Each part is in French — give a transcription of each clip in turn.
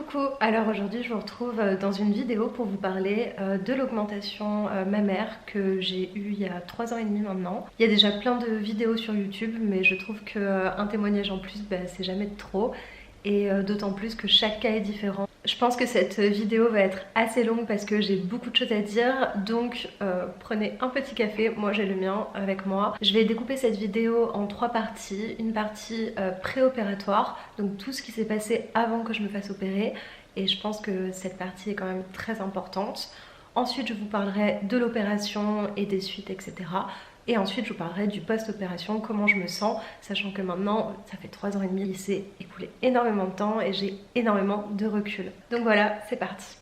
Coucou, alors aujourd'hui je vous retrouve dans une vidéo pour vous parler de l'augmentation mammaire que j'ai eue il y a 3 ans et demi maintenant. Il y a déjà plein de vidéos sur YouTube mais je trouve qu'un témoignage en plus c'est jamais de trop et d'autant plus que chaque cas est différent. Je pense que cette vidéo va être assez longue parce que j'ai beaucoup de choses à dire, donc prenez un petit café, moi j'ai le mien avec moi. Je vais découper cette vidéo en 3 parties. Une partie préopératoire, donc tout ce qui s'est passé avant que je me fasse opérer, et je pense que cette partie est quand même très importante. Ensuite je vous parlerai de l'opération et des suites, etc. Et ensuite je vous parlerai du post-opération, comment je me sens, sachant que maintenant ça fait 3 ans et demi, il s'est écoulé énormément de temps et j'ai énormément de recul. Donc voilà, c'est parti.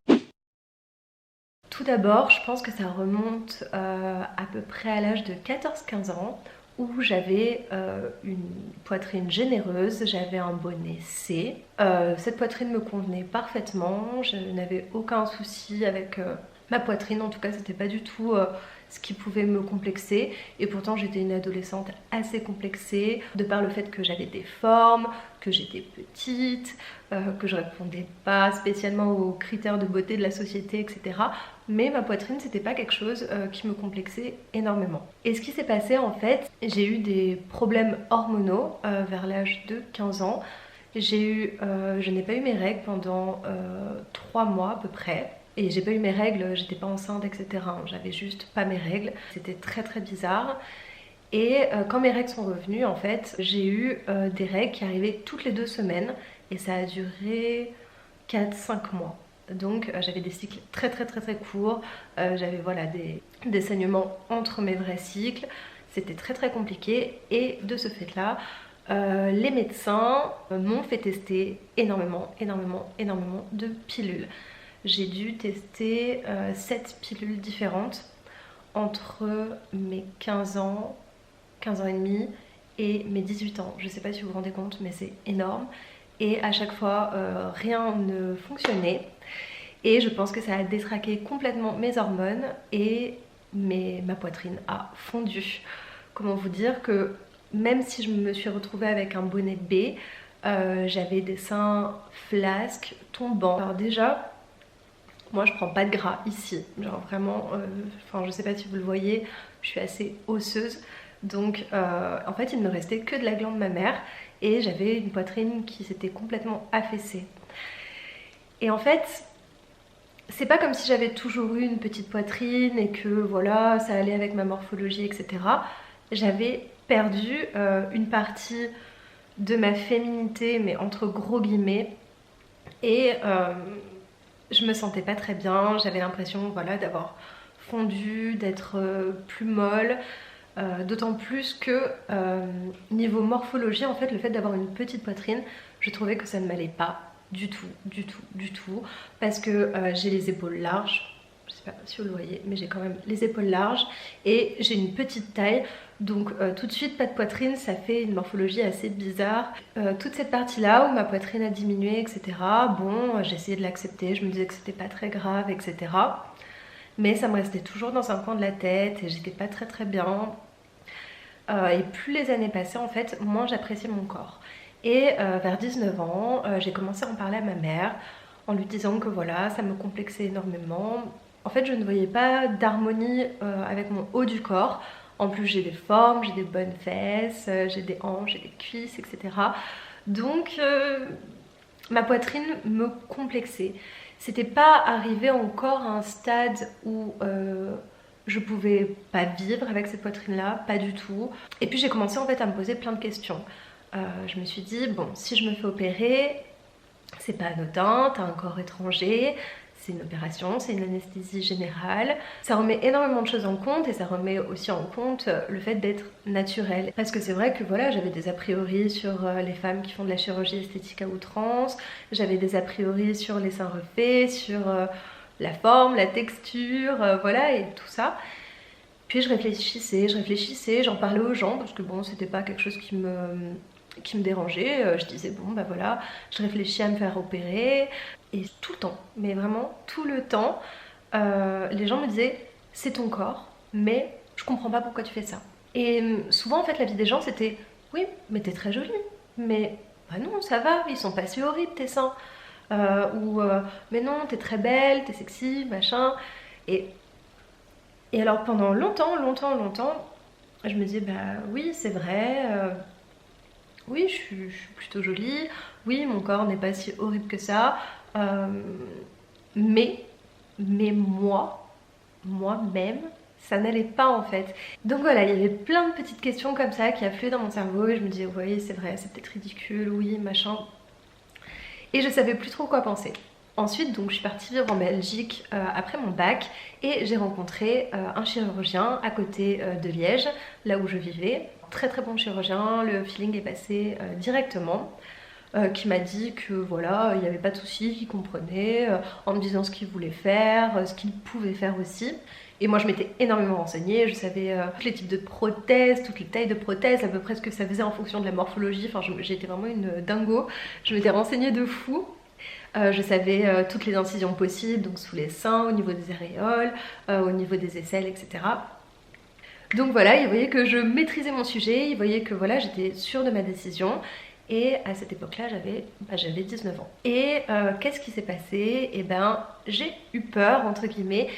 Tout d'abord, je pense que ça remonte à peu près à l'âge de 14-15 ans où j'avais une poitrine généreuse, j'avais un bonnet C. Cette poitrine me convenait parfaitement, je n'avais aucun souci avec ma poitrine, en tout cas c'était pas du tout ce qui pouvait me complexer, et pourtant j'étais une adolescente assez complexée de par le fait que j'avais des formes, que j'étais petite, que je répondais pas spécialement aux critères de beauté de la société, etc. Mais ma poitrine c'était pas quelque chose qui me complexait énormément. Et ce qui s'est passé en fait, j'ai eu des problèmes hormonaux vers l'âge de 15 ans. Je n'ai pas eu mes règles pendant 3 mois à peu près. Et j'ai pas eu mes règles, j'étais pas enceinte, etc. J'avais juste pas mes règles. C'était très très bizarre. Et quand mes règles sont revenues, en fait, j'ai eu des règles qui arrivaient toutes les 2 semaines. Et ça a duré 4-5 mois. Donc j'avais des cycles très très très très courts. J'avais voilà, des saignements entre mes vrais cycles. C'était très très compliqué. Et de ce fait-là, les médecins m'ont fait tester énormément de pilules. J'ai dû tester 7 pilules différentes entre mes 15 ans et demi et mes 18 ans. Je sais pas si vous vous rendez compte, mais c'est énorme. Et à chaque fois, rien ne fonctionnait. Et je pense que ça a détraqué complètement mes hormones et ma poitrine a fondu. Comment vous dire que même si je me suis retrouvée avec un bonnet B, j'avais des seins flasques, tombants. Alors déjà, moi je prends pas de gras ici, genre vraiment, enfin je sais pas si vous le voyez, je suis assez osseuse. Donc en fait il ne me restait que de la glande mammaire et j'avais une poitrine qui s'était complètement affaissée. Et en fait, c'est pas comme si j'avais toujours eu une petite poitrine et que voilà, ça allait avec ma morphologie, etc. J'avais perdu une partie de ma féminité, mais entre gros guillemets, et je me sentais pas très bien, j'avais l'impression voilà, d'avoir fondu, d'être plus molle, d'autant plus que niveau morphologie, en fait, le fait d'avoir une petite poitrine, je trouvais que ça ne m'allait pas du tout, parce que j'ai les épaules larges, je sais pas si vous le voyez, mais j'ai quand même les épaules larges et j'ai une petite taille, donc tout de suite pas de poitrine, ça fait une morphologie assez bizarre. Toute cette partie là où ma poitrine a diminué, etc., bon, j'ai essayé de l'accepter, je me disais que c'était pas très grave, etc., mais ça me restait toujours dans un coin de la tête et j'étais pas très bien. Et plus les années passaient, en fait, moins j'appréciais mon corps. Et vers 19 ans, j'ai commencé à en parler à ma mère en lui disant que voilà, ça me complexait énormément. En fait, je ne voyais pas d'harmonie avec mon haut du corps. En plus, j'ai des formes, j'ai des bonnes fesses, j'ai des hanches, j'ai des cuisses, etc. Donc, ma poitrine me complexait. C'était pas arrivé encore à un stade où je pouvais pas vivre avec cette poitrine là, pas du tout. Et puis j'ai commencé en fait à me poser plein de questions. Je me suis dit bon, si je me fais opérer, c'est pas anodin, t'as un corps étranger, c'est une opération, c'est une anesthésie générale. Ça remet énormément de choses en compte et ça remet aussi en compte le fait d'être naturel. Parce que c'est vrai que voilà, j'avais des a priori sur les femmes qui font de la chirurgie esthétique à outrance, j'avais des a priori sur les seins refaits, sur la forme, la texture, voilà, et tout ça. Puis je réfléchissais, j'en parlais aux gens parce que bon, c'était pas quelque chose qui me dérangeait. Je disais bon bah voilà, je réfléchis à me faire opérer. Et tout le temps, mais vraiment tout le temps, les gens me disaient c'est ton corps, mais je comprends pas pourquoi tu fais ça. Et souvent en fait la vie des gens c'était oui mais t'es très jolie, mais bah non ça va, ils sont pas si horribles tes seins. ou mais non, t'es très belle, t'es sexy, machin. Et, et alors pendant longtemps, je me disais bah oui, c'est vrai, oui, je suis plutôt jolie, oui, mon corps n'est pas si horrible que ça, euh, mais, mais moi-même, ça n'allait pas en fait. Donc voilà, il y avait plein de petites questions comme ça qui affluaient dans mon cerveau et je me disais, oui, c'est vrai, c'est peut-être ridicule, oui, machin. Et je savais plus trop quoi penser. Ensuite, donc, je suis partie vivre en Belgique après mon bac et j'ai rencontré un chirurgien à côté de Liège, là où je vivais. Très très bon chirurgien, le feeling est passé directement. Qui m'a dit que voilà, il n'y avait pas de souci, qu'il comprenait, en me disant ce qu'il voulait faire, ce qu'il pouvait faire aussi. Et moi je m'étais énormément renseignée, je savais tous les types de prothèses, toutes les tailles de prothèses, à peu près ce que ça faisait en fonction de la morphologie, enfin j'étais vraiment une dingo, je m'étais renseignée de fou. Je savais toutes les incisions possibles, donc sous les seins, au niveau des aréoles, au niveau des aisselles, etc. Donc voilà, il voyait que je maîtrisais mon sujet, il voyait que voilà, j'étais sûre de ma décision. Et à cette époque-là, j'avais 19 ans. Et qu'est-ce qui s'est passé? Eh ben, j'ai eu peur, entre guillemets,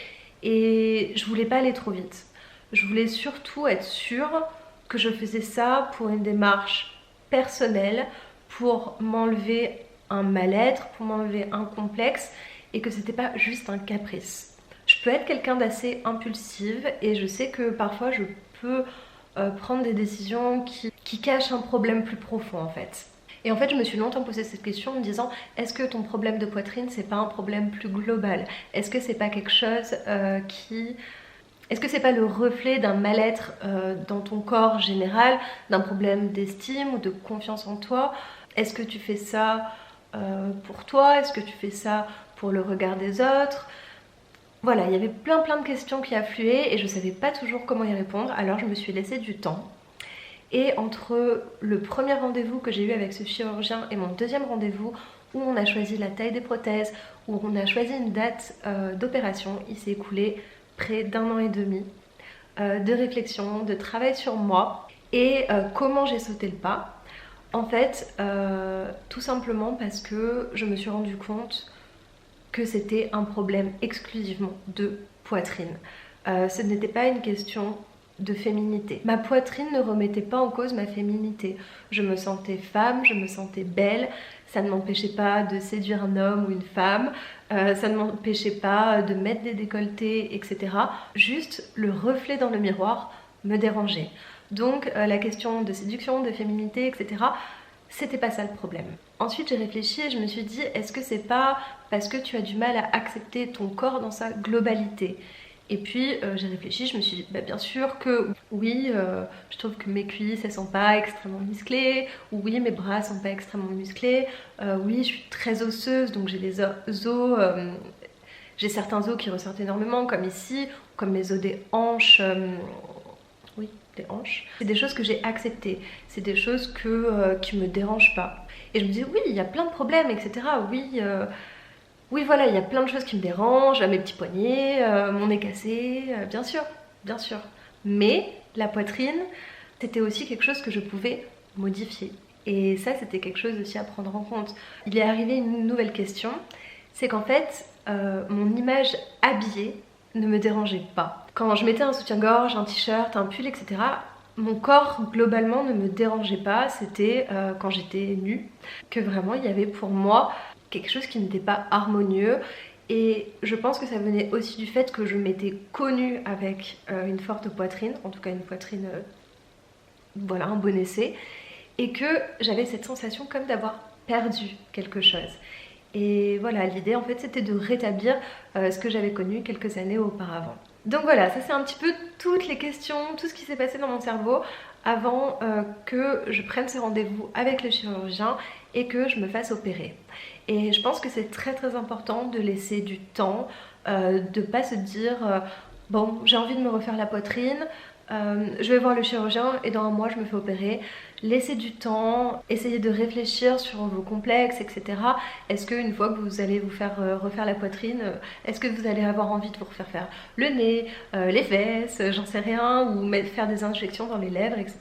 et je voulais pas aller trop vite. Je voulais surtout être sûre que je faisais ça pour une démarche personnelle, pour m'enlever un mal-être, pour m'enlever un complexe, et que c'était pas juste un caprice. Je peux être quelqu'un d'assez impulsive, et je sais que parfois je peux prendre des décisions qui cachent un problème plus profond en fait. Et en fait, je me suis longtemps posé cette question en me disant, est-ce que ton problème de poitrine, c'est pas un problème plus global? Est-ce que c'est pas quelque chose Est-ce que c'est pas le reflet d'un mal-être dans ton corps général, d'un problème d'estime ou de confiance en toi? Est-ce que tu fais ça pour toi? Est-ce que tu fais ça pour le regard des autres? Voilà, il y avait plein de questions qui affluaient et je savais pas toujours comment y répondre, alors je me suis laissé du temps. Et entre le premier rendez-vous que j'ai eu avec ce chirurgien et mon deuxième rendez-vous, où on a choisi la taille des prothèses, où on a choisi une date d'opération, il s'est écoulé près d'un an et demi de réflexion, de travail sur moi et comment j'ai sauté le pas. En fait, tout simplement parce que je me suis rendu compte que c'était un problème exclusivement de poitrine. Ce n'était pas une question de féminité. Ma poitrine ne remettait pas en cause ma féminité. Je me sentais femme, je me sentais belle, ça ne m'empêchait pas de séduire un homme ou une femme, ça ne m'empêchait pas de mettre des décolletés, etc. Juste le reflet dans le miroir me dérangeait. Donc la question de séduction, de féminité, etc., c'était pas ça le problème. Ensuite j'ai réfléchi et je me suis dit, est-ce que c'est pas parce que tu as du mal à accepter ton corps dans sa globalité? Et puis j'ai réfléchi, je me suis dit bah, bien sûr que oui, je trouve que mes cuisses elles sont pas extrêmement musclées, ou oui mes bras sont pas extrêmement musclés, oui je suis très osseuse donc j'ai des os, j'ai certains os qui ressortent énormément comme ici, comme mes os des hanches, oui des hanches. C'est des choses que j'ai acceptées, c'est des choses qui me dérangent pas. Et je me dis oui il y a plein de problèmes etc. Oui oui voilà, il y a plein de choses qui me dérangent, mes petits poignets, mon nez cassé, bien sûr, bien sûr. Mais la poitrine, c'était aussi quelque chose que je pouvais modifier. Et ça, c'était quelque chose aussi à prendre en compte. Il est arrivé une nouvelle question, c'est qu'en fait, mon image habillée ne me dérangeait pas. Quand je mettais un soutien-gorge, un t-shirt, un pull, etc., mon corps globalement ne me dérangeait pas, c'était quand j'étais nue que vraiment il y avait pour moi quelque chose qui n'était pas harmonieux. Et je pense que ça venait aussi du fait que je m'étais connue avec une forte poitrine, en tout cas une poitrine, voilà, un bon essai, et que j'avais cette sensation comme d'avoir perdu quelque chose. Et voilà, l'idée en fait c'était de rétablir ce que j'avais connu quelques années auparavant. Donc voilà, ça c'est un petit peu toutes les questions, tout ce qui s'est passé dans mon cerveau avant que je prenne ce rendez-vous avec le chirurgien et que je me fasse opérer. Et je pense que c'est très important de laisser du temps, de pas se dire bon j'ai envie de me refaire la poitrine, je vais voir le chirurgien et dans un mois je me fais opérer. laissez du temps, essayez de réfléchir sur vos complexes, etc. Est-ce qu'une fois que vous allez vous faire refaire la poitrine, est-ce que vous allez avoir envie de vous refaire faire le nez, les fesses, j'en sais rien, ou faire des injections dans les lèvres, etc.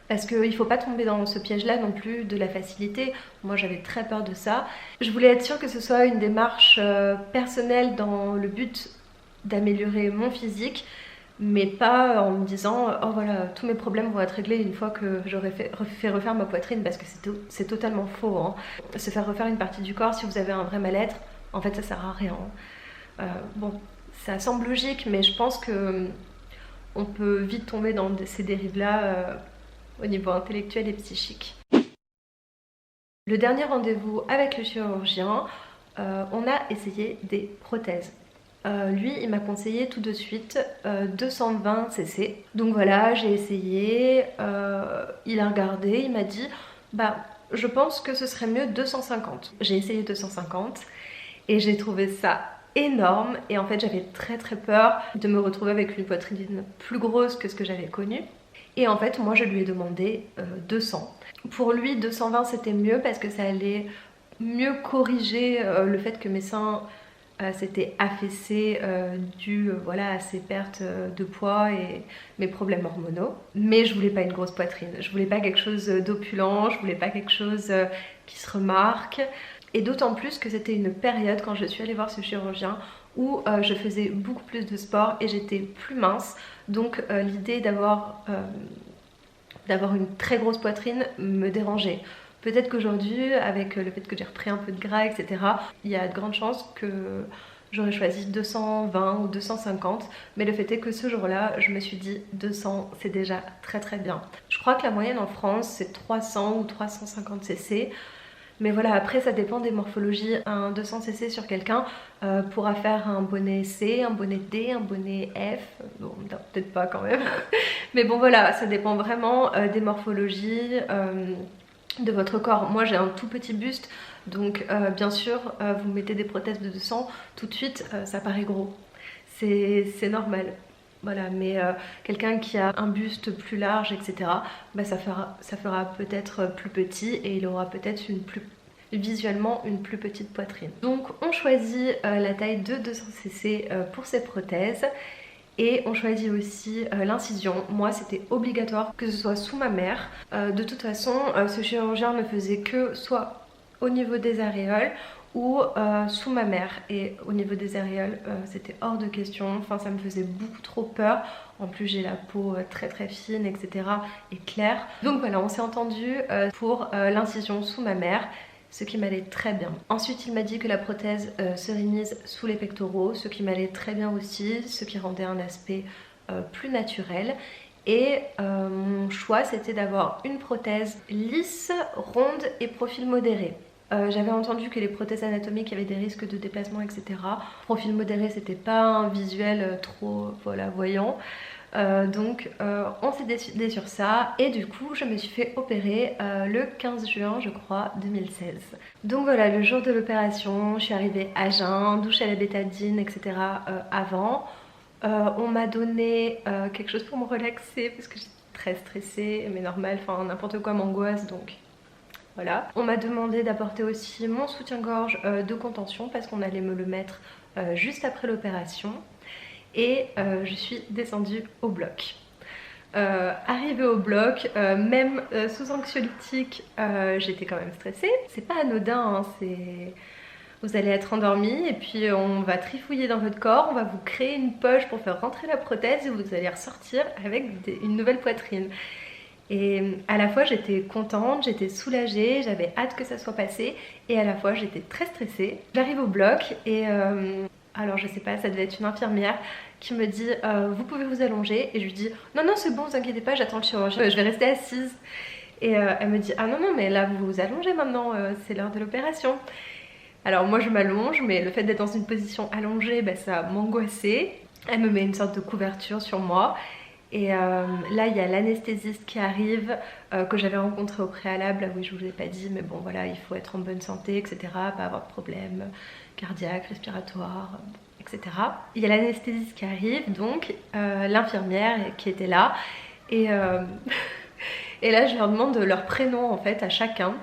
Parce qu'il ne faut pas tomber dans ce piège-là non plus de la facilité. Moi j'avais très peur de ça. Je voulais être sûre que ce soit une démarche personnelle dans le but d'améliorer mon physique, mais pas en me disant oh voilà, tous mes problèmes vont être réglés une fois que j'aurai fait refaire ma poitrine, parce que c'est totalement faux, hein. Se faire refaire une partie du corps si vous avez un vrai mal-être, en fait ça sert à rien. Bon, ça semble logique, mais je pense que on peut vite tomber dans ces dérives là au niveau intellectuel et psychique. Le dernier rendez-vous avec le chirurgien, on a essayé des prothèses. Lui il m'a conseillé tout de suite 220 cc. Donc voilà, j'ai essayé, il a regardé, il m'a dit bah je pense que ce serait mieux 250. J'ai essayé 250 et j'ai trouvé ça énorme, et en fait j'avais très peur de me retrouver avec une poitrine plus grosse que ce que j'avais connu. Et en fait moi je lui ai demandé 200. Pour lui 220 c'était mieux parce que ça allait mieux corriger le fait que mes seins s'étaient affaissés dû voilà, à ces pertes de poids et mes problèmes hormonaux. Mais je voulais pas une grosse poitrine, je voulais pas quelque chose d'opulent, je voulais pas quelque chose qui se remarque. Et d'autant plus que c'était une période quand je suis allée voir ce chirurgien où je faisais beaucoup plus de sport et j'étais plus mince. Donc l'idée d'avoir une très grosse poitrine me dérangeait. Peut-être qu'aujourd'hui, avec le fait que j'ai repris un peu de gras, etc., il y a de grandes chances que j'aurais choisi 220 ou 250. Mais le fait est que ce jour-là, je me suis dit 200, c'est déjà très bien. Je crois que la moyenne en France, c'est 300 ou 350 cc. Mais voilà, après ça dépend des morphologies. Un 200 cc sur quelqu'un pourra faire un bonnet C, un bonnet D, un bonnet F. Bon, non, peut-être pas quand même. Mais bon voilà, ça dépend vraiment des morphologies, de votre corps. Moi j'ai un tout petit buste, donc bien sûr vous mettez des prothèses de 200, tout de suite ça paraît gros. C'est normal. Voilà, mais quelqu'un qui a un buste plus large, etc., bah, ça fera peut-être plus petit et il aura peut-être visuellement une plus petite poitrine. Donc on choisit la taille de 200 cc pour ces prothèses. Et on choisit aussi l'incision. Moi c'était obligatoire que ce soit sous ma mère. De toute façon ce chirurgien ne faisait que soit au niveau des aréoles ou sous ma mère, et au niveau des aréoles c'était hors de question, enfin ça me faisait beaucoup trop peur. En plus j'ai la peau très fine, etc., et claire. Donc voilà, on s'est entendu pour l'incision sous ma mère, ce qui m'allait très bien. Ensuite il m'a dit que la prothèse serait mise sous les pectoraux, ce qui m'allait très bien aussi, ce qui rendait un aspect plus naturel. Et mon choix c'était d'avoir une prothèse lisse, ronde et profil modéré. J'avais entendu que les prothèses anatomiques avaient des risques de déplacement, etc. Profil modéré, c'était pas un visuel trop voilà, voyant. Donc on s'est décidé sur ça, et du coup je me suis fait opérer le 15 juin je crois 2016. Donc voilà, le jour de l'opération, je suis arrivée à jeun, douche à la bétadine, etc. avant. On m'a donné quelque chose pour me relaxer parce que j'étais très stressée, mais normal, enfin n'importe quoi m'angoisse, donc voilà. On m'a demandé d'apporter aussi mon soutien-gorge de contention parce qu'on allait me le mettre juste après l'opération. Et je suis descendue au bloc. Arrivée au bloc, même sous anxiolytique, j'étais quand même stressée. C'est pas anodin, hein, vous allez être endormi et puis on va trifouiller dans votre corps, on va vous créer une poche pour faire rentrer la prothèse et vous allez ressortir avec une nouvelle poitrine. Et à la fois j'étais contente, j'étais soulagée, j'avais hâte que ça soit passé, et à la fois j'étais très stressée. J'arrive au bloc et alors je sais pas, ça devait être une infirmière qui me dit vous pouvez vous allonger, et je lui dis non c'est bon, vous inquiétez pas, j'attends le chirurgien, je vais rester assise. Et elle me dit ah non mais là vous vous allongez maintenant, c'est l'heure de l'opération. Alors moi je m'allonge, mais le fait d'être dans une position allongée, bah, ça m'angoissait. Elle me met une sorte de couverture sur moi. Et là il y a l'anesthésiste qui arrive, que j'avais rencontré au préalable. Ah oui, je vous ai pas dit, mais bon voilà, il faut être en bonne santé, etc., pas avoir de problème cardiaque, respiratoire, etc. Il y a l'anesthésiste qui arrive, donc l'infirmière qui était là, et Et là je leur demande leur prénom en fait à chacun.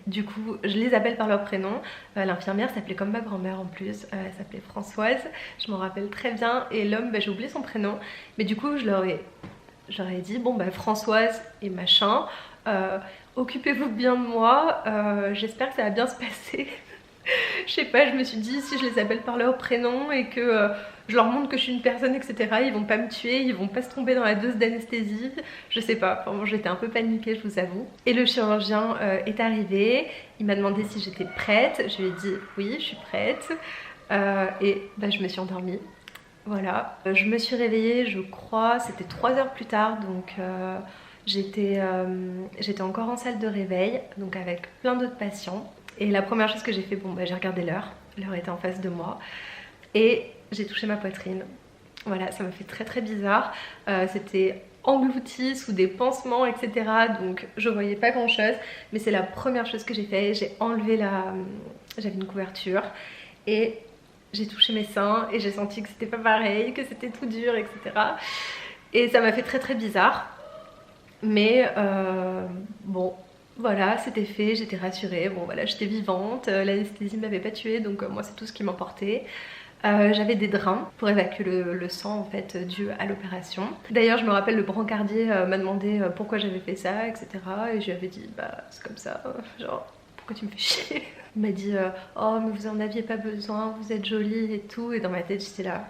Du coup je les appelle par leur prénom. L'infirmière s'appelait comme ma grand-mère en plus, elle s'appelait Françoise, je m'en rappelle très bien. Et l'homme, j'ai oublié son prénom, mais du coup je leur ai dit bon bah Françoise et machin, occupez-vous bien de moi, j'espère que ça va bien se passer. Je sais pas, je me suis dit si je les appelle par leur prénom et que je leur montre que je suis une personne, etc., ils vont pas me tuer, ils vont pas se tromper dans la dose d'anesthésie. Je sais pas, enfin, bon, j'étais un peu paniquée, je vous avoue. Et le chirurgien est arrivé, il m'a demandé si j'étais prête, je lui ai dit oui, je suis prête. Et bah, je me suis endormie. Voilà, je me suis réveillée, je crois, c'était 3 heures plus tard, donc j'étais encore en salle de réveil, donc avec plein d'autres patients. Et la première chose que j'ai fait, bon bah j'ai regardé l'heure était en face de moi, et j'ai touché ma poitrine. Voilà, ça m'a fait très très bizarre, c'était englouti sous des pansements, etc. Donc je voyais pas grand chose, mais c'est la première chose que j'ai fait, j'ai enlevé j'avais une couverture, et j'ai touché mes seins et j'ai senti que c'était pas pareil, que c'était tout dur, etc. Et ça m'a fait très très bizarre. Mais bon, voilà, c'était fait, j'étais rassurée. Bon voilà, j'étais vivante, l'anesthésie m'avait pas tuée, donc moi c'est tout ce qui m'importait. J'avais des drains pour évacuer le sang en fait dû à l'opération. D'ailleurs je me rappelle, le brancardier m'a demandé pourquoi j'avais fait ça, etc. Et je lui avais dit bah c'est comme ça, genre pourquoi tu me fais chier. Il m'a dit oh mais vous en aviez pas besoin, vous êtes jolie et tout. Et dans ma tête j'étais là,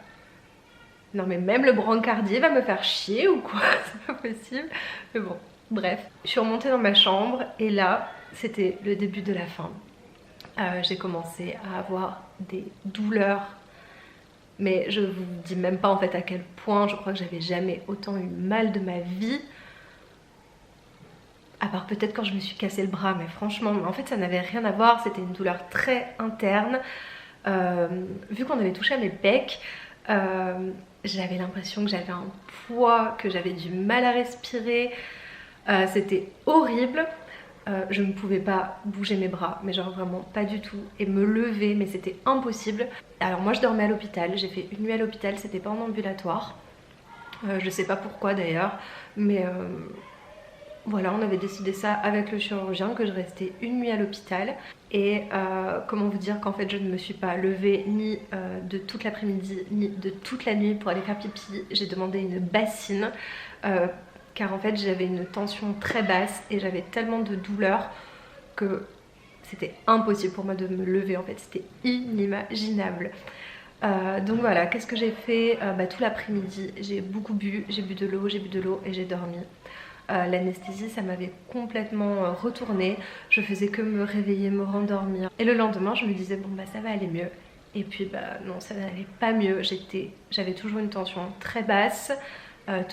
non mais même le brancardier va me faire chier ou quoi, c'est pas possible. Mais bon, bref. Je suis remontée dans ma chambre et là c'était le début de la fin. J'ai commencé à avoir des douleurs, mais je vous dis même pas en fait à quel point. Je crois que j'avais jamais autant eu mal de ma vie, à part peut-être quand je me suis cassé le bras, mais franchement en fait ça n'avait rien à voir. C'était une douleur très interne. Vu qu'on avait touché à mes pecs, j'avais l'impression que j'avais un poids, que j'avais du mal à respirer. C'était horrible. Je ne pouvais pas bouger mes bras, mais genre vraiment pas du tout, et me lever, mais c'était impossible. Alors moi je dormais à l'hôpital, j'ai fait une nuit à l'hôpital, c'était pas en ambulatoire. Je sais pas pourquoi d'ailleurs, mais voilà, on avait décidé ça avec le chirurgien, que je restais une nuit à l'hôpital. Et comment vous dire qu'en fait je ne me suis pas levée ni de toute l'après-midi ni de toute la nuit pour aller faire pipi. J'ai demandé une bassine car en fait j'avais une tension très basse et j'avais tellement de douleur que c'était impossible pour moi de me lever. En fait c'était inimaginable. Donc voilà, qu'est-ce que j'ai fait? Tout l'après-midi j'ai beaucoup bu, j'ai bu de l'eau et j'ai dormi. L'anesthésie ça m'avait complètement retourné, je faisais que me réveiller, me rendormir, et le lendemain je me disais bon bah ça va aller mieux, et puis bah non, ça n'allait pas mieux. J'avais toujours une tension très basse,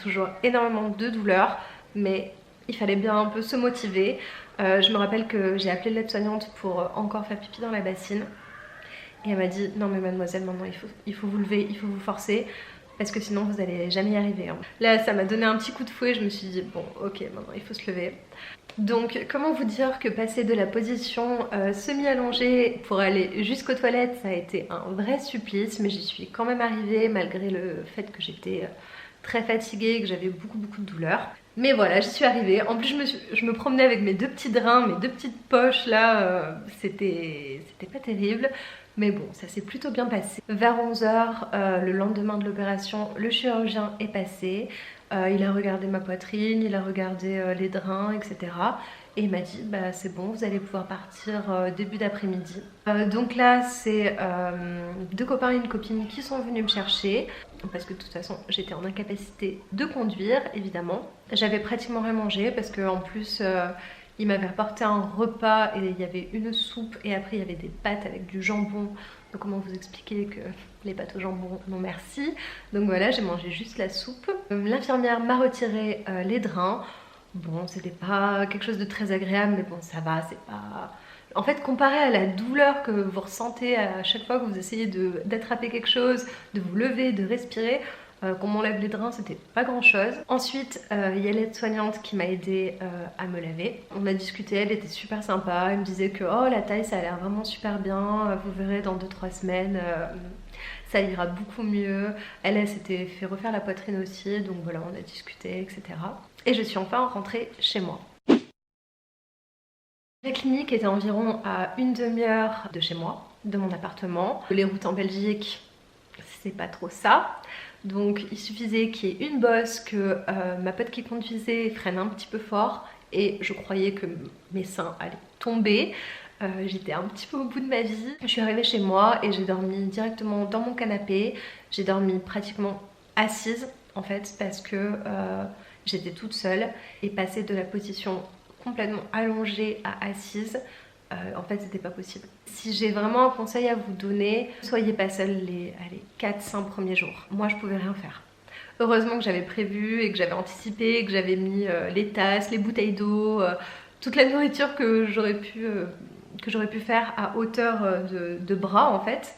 toujours énormément de douleur, mais il fallait bien un peu se motiver. Je me rappelle que j'ai appelé l'aide-soignante pour encore faire pipi dans la bassine, et elle m'a dit non mais mademoiselle, maintenant il faut vous lever, il faut vous forcer, parce que sinon vous allez jamais y arriver. Là ça m'a donné un petit coup de fouet, je me suis dit bon ok, maintenant il faut se lever. Donc comment vous dire que passer de la position semi-allongée pour aller jusqu'aux toilettes, ça a été un vrai supplice, mais j'y suis quand même arrivée malgré le fait que j'étais très fatiguée et que j'avais beaucoup de douleurs. Mais voilà, j'y suis arrivée. En plus je me promenais avec mes 2 petits drains, mes 2 petites poches là, c'était pas terrible. Mais bon, ça s'est plutôt bien passé. Vers 11 h, le lendemain de l'opération, le chirurgien est passé. Il a regardé ma poitrine, il a regardé les drains, etc. Et il m'a dit, bah c'est bon, vous allez pouvoir partir début d'après-midi. Donc là, c'est 2 copains et une copine qui sont venus me chercher. Parce que de toute façon, j'étais en incapacité de conduire, évidemment. J'avais pratiquement rien mangé parce qu'en plus... il m'avait apporté un repas et il y avait une soupe et après il y avait des pâtes avec du jambon. Donc comment vous expliquer que les pâtes au jambon, non merci. Donc voilà, j'ai mangé juste la soupe. L'infirmière m'a retiré les drains. Bon, c'était pas quelque chose de très agréable, mais bon ça va, c'est pas... En fait, comparé à la douleur que vous ressentez à chaque fois que vous essayez d'attraper quelque chose, de vous lever, de respirer, qu'on m'enlève les drains, c'était pas grand chose. Ensuite il y a l'aide-soignante qui m'a aidée à me laver. On a discuté, elle était super sympa, elle me disait que oh la taille ça a l'air vraiment super bien, vous verrez dans 2-3 semaines ça ira beaucoup mieux. Elle s'était fait refaire la poitrine aussi, donc voilà, on a discuté, etc. Et je suis enfin rentrée chez moi. La clinique était environ à une demi-heure de chez moi, de mon appartement. Les routes en Belgique, c'est pas trop ça. Donc il suffisait qu'il y ait une bosse, que ma pote qui conduisait freine un petit peu fort et je croyais que mes seins allaient tomber. J'étais un petit peu au bout de ma vie. Je suis arrivée chez moi et j'ai dormi directement dans mon canapé. J'ai dormi pratiquement assise en fait parce que j'étais toute seule et passer de la position complètement allongée à assise, en fait c'était pas possible. Si j'ai vraiment un conseil à vous donner, soyez pas seule les 4-5 premiers jours. Moi je pouvais rien faire. Heureusement que j'avais prévu et que j'avais anticipé, que j'avais mis les tasses, les bouteilles d'eau, toute la nourriture que j'aurais pu faire à hauteur de bras en fait.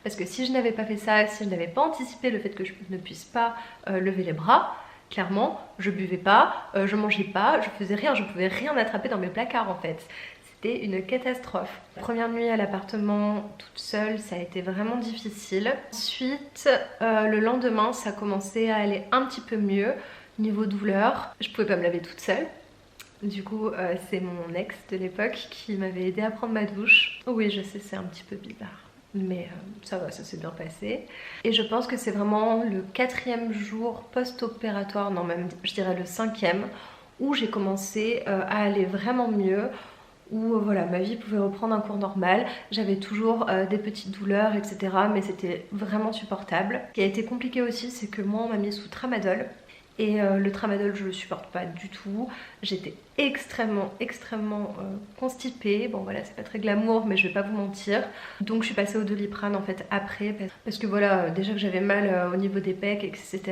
Parce que si je n'avais pas fait ça, si je n'avais pas anticipé le fait que je ne puisse pas lever les bras, clairement, je buvais pas, je mangeais pas, je faisais rien, je pouvais rien attraper dans mes placards en fait. C'était une catastrophe. La première nuit à l'appartement toute seule, ça a été vraiment difficile. Ensuite, le lendemain, ça commençait à aller un petit peu mieux. Niveau douleur, je pouvais pas me laver toute seule. Du coup, c'est mon ex de l'époque qui m'avait aidé à prendre ma douche. Oui, je sais, c'est un petit peu bizarre. Mais ça va, ça s'est bien passé. Et je pense que c'est vraiment le 4e jour post-opératoire, non même je dirais le 5e, où j'ai commencé à aller vraiment mieux, où voilà, ma vie pouvait reprendre un cours normal. J'avais toujours des petites douleurs, etc. Mais c'était vraiment supportable. Ce qui a été compliqué aussi, c'est que moi on m'a mis sous tramadol. Et le tramadol je le supporte pas du tout. J'étais extrêmement constipée. Bon voilà, c'est pas très glamour mais je vais pas vous mentir. Donc je suis passée au Doliprane en fait après. Parce que voilà, déjà que j'avais mal au niveau des pecs etc.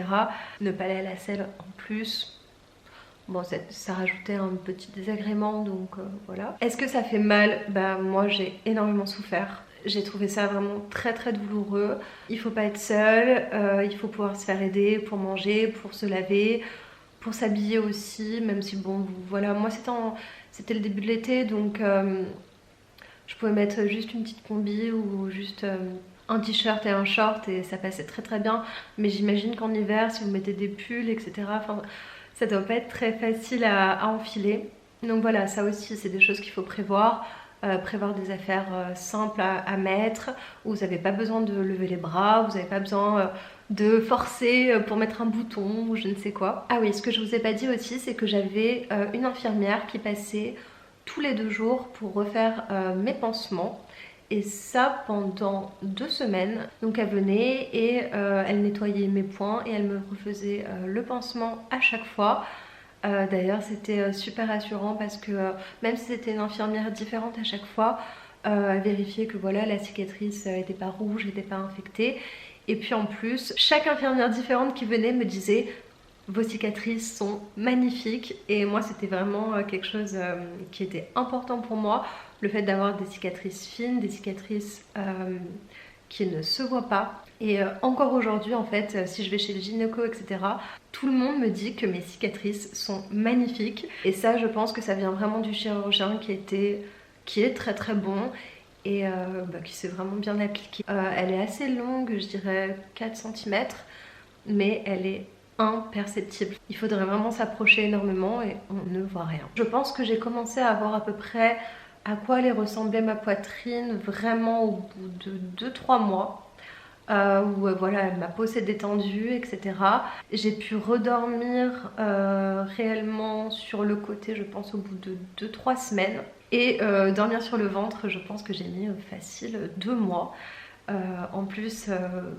Ne pas aller à la selle en plus. Bon ça rajoutait un petit désagrément donc voilà. Est-ce que ça fait mal? Bah moi j'ai énormément souffert. J'ai trouvé ça vraiment très douloureux. Il faut pas être seul, il faut pouvoir se faire aider pour manger, pour se laver, pour s'habiller aussi, même si bon voilà, moi c'était le début de l'été donc je pouvais mettre juste une petite combi ou juste un t-shirt et un short et ça passait très bien. Mais j'imagine qu'en hiver, si vous mettez des pulls, etc., enfin, ça doit pas être très facile à enfiler. Donc voilà, ça aussi c'est des choses qu'il faut prévoir. Prévoir des affaires simples à mettre, où vous n'avez pas besoin de lever les bras, vous n'avez pas besoin de forcer pour mettre un bouton ou je ne sais quoi. Ah oui, ce que je vous ai pas dit aussi, c'est que j'avais une infirmière qui passait tous les 2 jours pour refaire mes pansements. Et ça pendant 2 semaines. Donc elle venait et elle nettoyait mes poings et elle me refaisait le pansement à chaque fois. D'ailleurs c'était super rassurant parce que même si c'était une infirmière différente à chaque fois, elle vérifiait que voilà, la cicatrice n'était pas rouge, n'était pas infectée. Et puis en plus, chaque infirmière différente qui venait me disait vos cicatrices sont magnifiques. Et moi c'était vraiment quelque chose qui était important pour moi, le fait d'avoir des cicatrices fines, des cicatrices qui ne se voient pas. Et encore aujourd'hui en fait, si je vais chez le gynéco etc, tout le monde me dit que mes cicatrices sont magnifiques. Et ça je pense que ça vient vraiment du chirurgien qui est très bon et qui s'est vraiment bien appliqué. Elle est assez longue, je dirais 4 cm, mais elle est imperceptible. Il faudrait vraiment s'approcher énormément et on ne voit rien. Je pense que j'ai commencé à voir à peu près à quoi allait ressembler ma poitrine vraiment au bout de 2-3 mois. Où voilà, ma peau s'est détendue, etc. J'ai pu redormir réellement sur le côté, je pense, au bout de 2-3 semaines. Et dormir sur le ventre, je pense que j'ai mis facile 2 mois. En plus,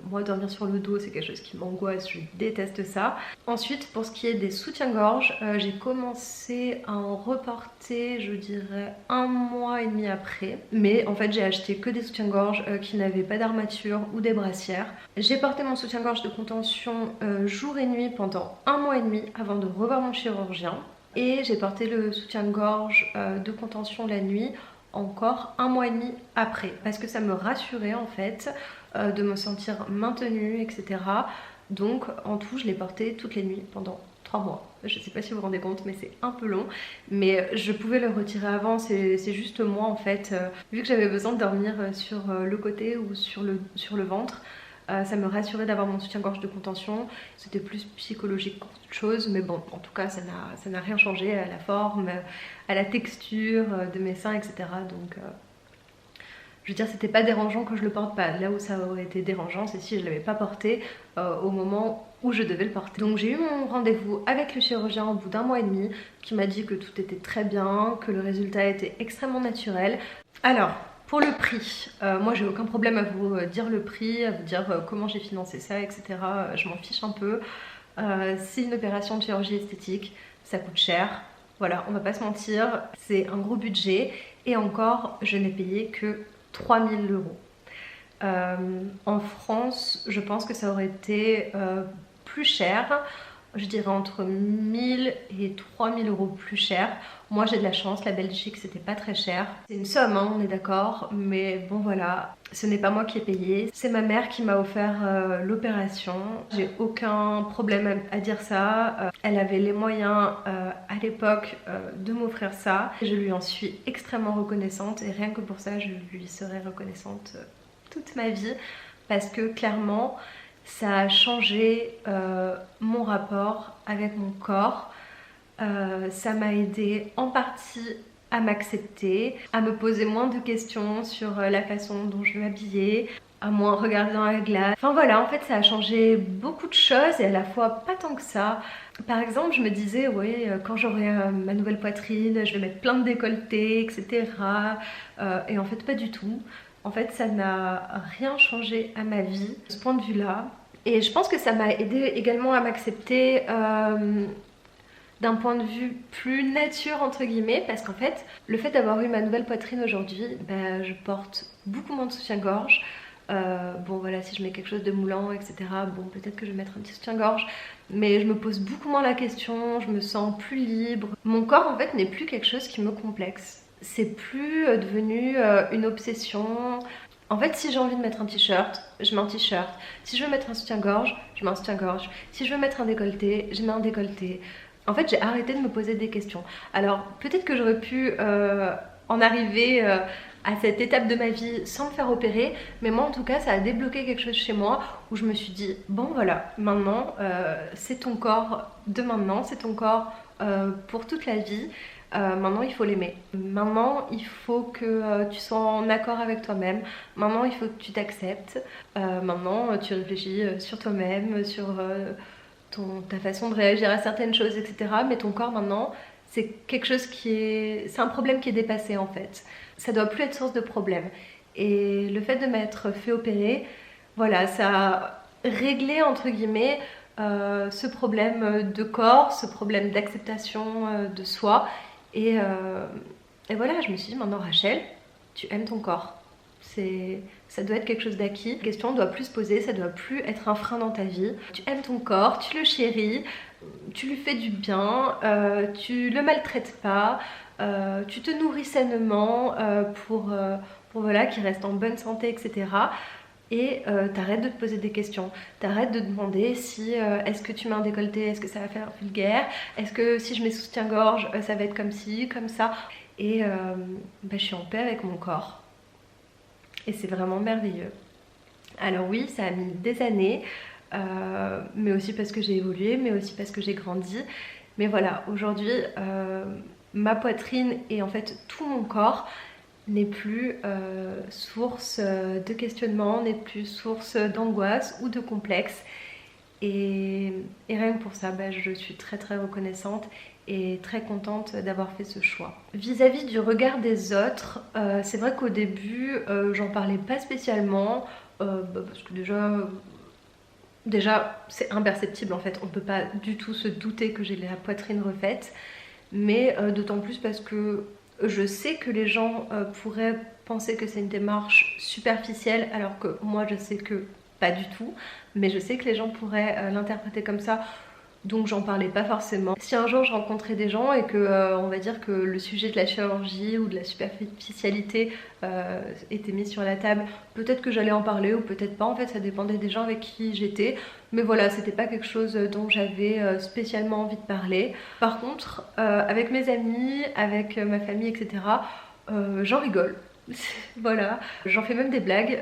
moi dormir sur le dos c'est quelque chose qui m'angoisse, je déteste ça. Ensuite pour ce qui est des soutiens-gorge, j'ai commencé à en reporter je dirais 1 mois et demi après. Mais en fait j'ai acheté que des soutiens-gorge qui n'avaient pas d'armature ou des brassières. J'ai porté mon soutien-gorge de contention jour et nuit pendant 1 mois et demi avant de revoir mon chirurgien. Et j'ai porté le soutien-gorge de contention la nuit encore 1 mois et demi après parce que ça me rassurait en fait de me sentir maintenue etc. Donc en tout je l'ai porté toutes les nuits pendant 3 mois. Je sais pas si vous vous rendez compte mais c'est un peu long, mais je pouvais le retirer avant, c'est juste moi en fait vu que j'avais besoin de dormir sur le côté ou sur le ventre. Ça me rassurait d'avoir mon soutien-gorge de contention. C'était plus psychologique qu'autre chose, mais bon, en tout cas, ça n'a rien changé à la forme, à la texture de mes seins, etc. Donc, je veux dire, c'était pas dérangeant que je le porte pas. Là où ça aurait été dérangeant, c'est si je l'avais pas porté au moment où je devais le porter. Donc j'ai eu mon rendez-vous avec le chirurgien au bout d'un mois et demi, qui m'a dit que tout était très bien, que le résultat était extrêmement naturel. Alors, pour le prix, moi j'ai aucun problème à vous dire le prix, à vous dire comment j'ai financé ça, etc. Je m'en fiche un peu. C'est une opération de chirurgie esthétique, ça coûte cher. Voilà, on va pas se mentir, c'est un gros budget. Et encore, je n'ai payé que 3000 euros. En France, je pense que ça aurait été plus cher. Je dirais entre 1000 et 3000 euros plus cher. Moi j'ai de la chance, la Belgique c'était pas très cher. C'est une somme, hein, on est d'accord, mais bon voilà, ce n'est pas moi qui ai payé. C'est ma mère qui m'a offert l'opération. J'ai aucun problème à dire ça. Elle avait les moyens à l'époque de m'offrir ça. Je lui en suis extrêmement reconnaissante et rien que pour ça je lui serai reconnaissante toute ma vie parce que clairement ça a changé mon rapport avec mon corps. Ça m'a aidé en partie à m'accepter, à me poser moins de questions sur la façon dont je m'habillais, à moins regarder dans la glace. Enfin voilà, en fait ça a changé beaucoup de choses et à la fois pas tant que ça. Par exemple, je me disais, ouais, quand j'aurai ma nouvelle poitrine, je vais mettre plein de décolletés, etc. Et en fait pas du tout. En fait, ça n'a rien changé à ma vie, de ce point de vue-là. Et je pense que ça m'a aidé également à m'accepter d'un point de vue plus nature, entre guillemets, parce qu'en fait, le fait d'avoir eu ma nouvelle poitrine aujourd'hui, bah, je porte beaucoup moins de soutien-gorge. Bon voilà, si je mets quelque chose de moulant, etc., bon peut-être que je vais mettre un petit soutien-gorge, mais je me pose beaucoup moins la question, je me sens plus libre. Mon corps en fait n'est plus quelque chose qui me complexe. C'est plus devenu une obsession. En fait, si j'ai envie de mettre un t-shirt, je mets un t-shirt. Si je veux mettre un soutien-gorge, je mets un soutien-gorge. Si je veux mettre un décolleté, je mets un décolleté. En fait, j'ai arrêté de me poser des questions. Alors, peut-être que j'aurais pu en arriver à cette étape de ma vie sans me faire opérer, mais moi, en tout cas, ça a débloqué quelque chose chez moi où je me suis dit, bon voilà, maintenant, c'est ton corps de maintenant, c'est ton corps pour toute la vie. Maintenant il faut l'aimer. Maintenant il faut que tu sois en accord avec toi-même. Maintenant il faut que tu t'acceptes. Maintenant tu réfléchis sur toi-même, sur ta façon de réagir à certaines choses, etc. Mais ton corps maintenant c'est quelque chose c'est un problème qui est dépassé en fait. Ça doit plus être source de problème. Et le fait de m'être fait opérer, voilà, ça a réglé entre guillemets ce problème de corps, ce problème d'acceptation de soi. Et voilà, je me suis dit maintenant Rachel, tu aimes ton corps. Ça doit être quelque chose d'acquis. La question doit plus se poser, ça doit plus être un frein dans ta vie. Tu aimes ton corps, tu le chéris, tu lui fais du bien, tu le maltraites pas, tu te nourris sainement pour voilà, qu'il reste en bonne santé, etc. Et t'arrêtes de te poser des questions, t'arrêtes de demander si est-ce que tu mets un décolleté, est-ce que ça va faire vulgaire, est-ce que si je mets soutien-gorge ça va être comme ci, comme ça. Et je suis en paix avec mon corps et c'est vraiment merveilleux. Alors oui, ça a mis des années, mais aussi parce que j'ai évolué, mais aussi parce que j'ai grandi. Mais voilà, aujourd'hui ma poitrine et en fait tout mon corps n'est plus source de questionnement, n'est plus source d'angoisse ou de complexe. Et rien que pour ça, je suis très très reconnaissante et très contente d'avoir fait ce choix. Vis-à-vis du regard des autres, c'est vrai qu'au début, j'en parlais pas spécialement, parce que déjà c'est imperceptible en fait, on peut pas du tout se douter que j'ai la poitrine refaite, mais d'autant plus parce que je sais que les gens pourraient penser que c'est une démarche superficielle alors que moi je sais que pas du tout, mais je sais que les gens pourraient l'interpréter comme ça, donc j'en parlais pas forcément. Si un jour je rencontrais des gens et que on va dire que le sujet de la chirurgie ou de la superficialité était mis sur la table, peut-être que j'allais en parler ou peut-être pas, en fait ça dépendait des gens avec qui j'étais, mais voilà, c'était pas quelque chose dont j'avais spécialement envie de parler. Par contre avec mes amis, avec ma famille, etc., j'en rigole. Voilà, j'en fais même des blagues,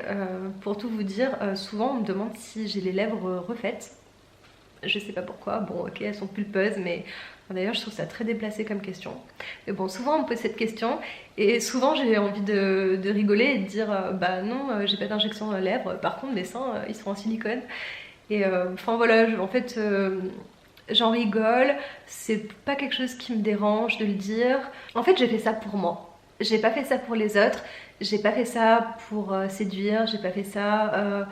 pour tout vous dire, souvent on me demande si j'ai les lèvres refaites. Je sais pas pourquoi, bon ok elles sont pulpeuses mais d'ailleurs je trouve ça très déplacé comme question. Mais bon souvent on me pose cette question et souvent j'ai envie de rigoler et de dire bah non j'ai pas d'injection dans les lèvres, par contre mes seins ils sont en silicone. Et enfin voilà, en fait j'en rigole, c'est pas quelque chose qui me dérange de le dire. En fait j'ai fait ça pour moi, j'ai pas fait ça pour les autres, j'ai pas fait ça pour séduire, j'ai pas fait ça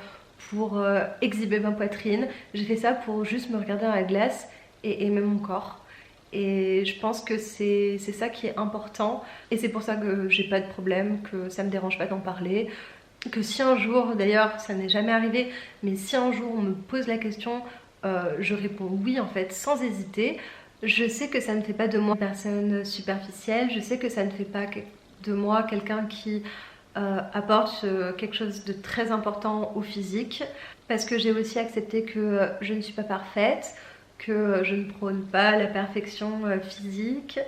pour exhiber ma poitrine, j'ai fait ça pour juste me regarder dans la glace et aimer mon corps. Et je pense que c'est ça qui est important et c'est pour ça que j'ai pas de problème, que ça me dérange pas d'en parler. Que si un jour, d'ailleurs ça n'est jamais arrivé, mais si un jour on me pose la question, je réponds oui en fait sans hésiter. Je sais que ça ne fait pas de moi une personne superficielle, je sais que ça ne fait pas de moi quelqu'un qui apporte quelque chose de très important au physique, parce que j'ai aussi accepté que je ne suis pas parfaite, que je ne prône pas la perfection physique,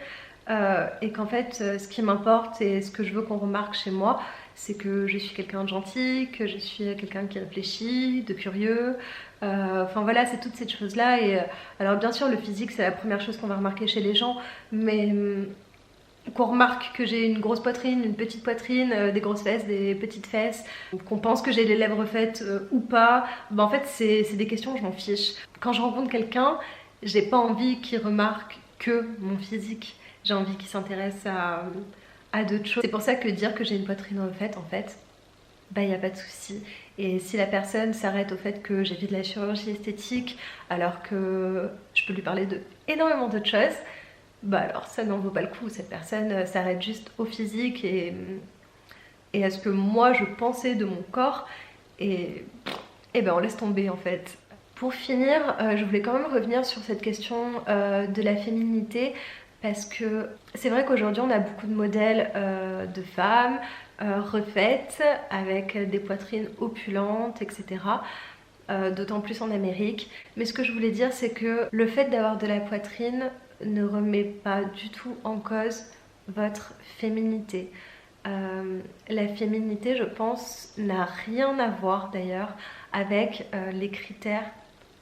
et qu'en fait ce qui m'importe et ce que je veux qu'on remarque chez moi, c'est que je suis quelqu'un de gentil, que je suis quelqu'un qui réfléchit, de curieux. Enfin voilà, c'est toutes ces choses-là. Et alors bien sûr, le physique, c'est la première chose qu'on va remarquer chez les gens, mais qu'on remarque que j'ai une grosse poitrine, une petite poitrine, des grosses fesses, des petites fesses, qu'on pense que j'ai les lèvres faites ou pas, ben en fait c'est des questions, je m'en fiche. Quand je rencontre quelqu'un, j'ai pas envie qu'il remarque que mon physique, j'ai envie qu'il s'intéresse à d'autres choses. C'est pour ça que dire que j'ai une poitrine refaite, en fait, bah y a pas de souci. Et si la personne s'arrête au fait que j'ai fait de la chirurgie esthétique alors que je peux lui parler de énormément d'autres choses, bah alors ça n'en vaut pas le coup. Cette personne s'arrête juste au physique et à ce que moi je pensais de mon corps et ben on laisse tomber en fait. Pour finir, je voulais quand même revenir sur cette question de la féminité, parce que c'est vrai qu'aujourd'hui on a beaucoup de modèles de femmes refaites avec des poitrines opulentes, etc. D'autant plus en Amérique. Mais ce que je voulais dire, c'est que le fait d'avoir de la poitrine ne remet pas du tout en cause votre féminité. La féminité, je pense, n'a rien à voir d'ailleurs avec les critères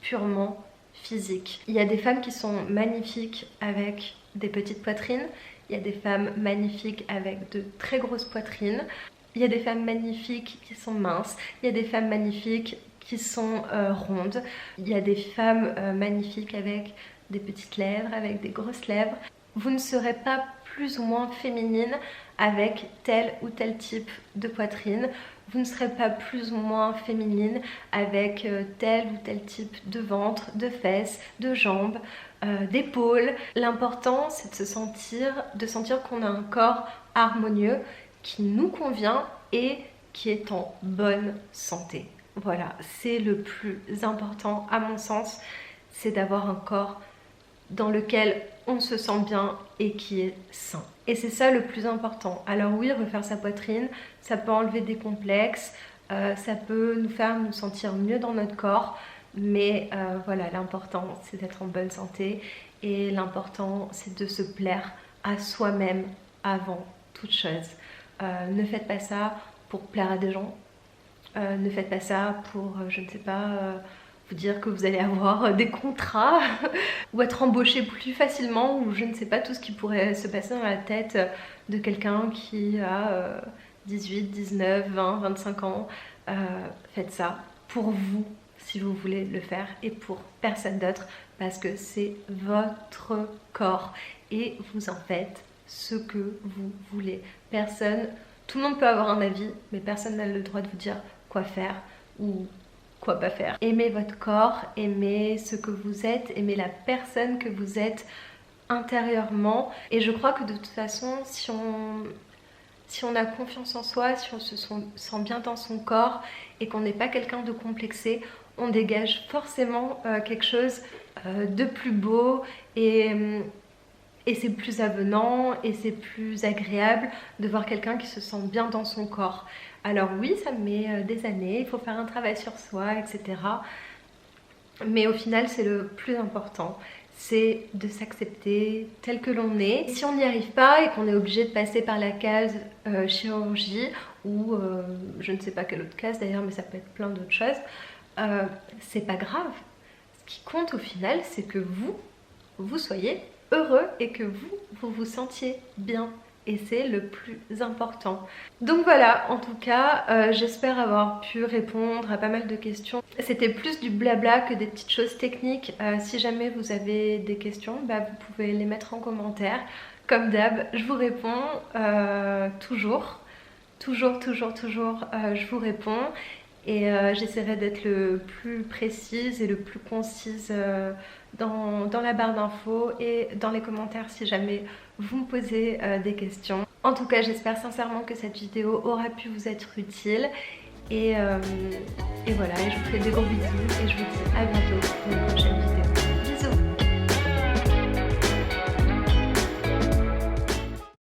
purement physiques. Il y a des femmes qui sont magnifiques avec des petites poitrines, il y a des femmes magnifiques avec de très grosses poitrines, il y a des femmes magnifiques qui sont minces, il y a des femmes magnifiques qui sont rondes, il y a des femmes magnifiques avec des petites lèvres, avec des grosses lèvres. Vous ne serez pas plus ou moins féminine avec tel ou tel type de poitrine. Vous ne serez pas plus ou moins féminine avec tel ou tel type de ventre, de fesses, de jambes, d'épaules. L'important, c'est de sentir qu'on a un corps harmonieux qui nous convient et qui est en bonne santé. Voilà, c'est le plus important à mon sens, c'est d'avoir un corps dans lequel on se sent bien et qui est sain. Et c'est ça le plus important. Alors oui, refaire sa poitrine, ça peut enlever des complexes, ça peut nous faire nous sentir mieux dans notre corps, mais voilà, l'important c'est d'être en bonne santé et l'important c'est de se plaire à soi-même avant toute chose. Ne faites pas ça pour plaire à des gens, ne faites pas ça pour, je ne sais pas, vous dire que vous allez avoir des contrats ou être embauché plus facilement, ou je ne sais pas tout ce qui pourrait se passer dans la tête de quelqu'un qui a 18, 19, 20, 25 ans. Faites ça pour vous si vous voulez le faire et pour personne d'autre, parce que c'est votre corps et vous en faites ce que vous voulez. Tout le monde peut avoir un avis, mais personne n'a le droit de vous dire quoi faire ou quoi pas faire. Aimez votre corps, aimez ce que vous êtes, aimez la personne que vous êtes intérieurement. Et je crois que de toute façon, si on a confiance en soi, si on se sent bien dans son corps et qu'on n'est pas quelqu'un de complexé, on dégage forcément quelque chose de plus beau et c'est plus avenant et c'est plus agréable de voir quelqu'un qui se sent bien dans son corps. Alors oui, ça met des années, il faut faire un travail sur soi, etc. Mais au final, c'est le plus important. c'est de s'accepter tel que l'on est. Si on n'y arrive pas et qu'on est obligé de passer par la case chirurgie ou je ne sais pas quelle autre case d'ailleurs, mais ça peut être plein d'autres choses, c'est pas grave. Ce qui compte au final, c'est que vous soyez heureux et que vous vous sentiez bien. Et c'est le plus important. Donc voilà, en tout cas, j'espère avoir pu répondre à pas mal de questions. C'était plus du blabla que des petites choses techniques. Si jamais vous avez des questions, bah, vous pouvez les mettre en commentaire. Comme d'hab, je vous réponds toujours. Toujours, je vous réponds. Et j'essaierai d'être le plus précise et le plus concise dans la barre d'infos et dans les commentaires si jamais vous me posez des questions. En tout cas, j'espère sincèrement que cette vidéo aura pu vous être utile. Et voilà, et je vous fais des gros bisous et je vous dis à bientôt.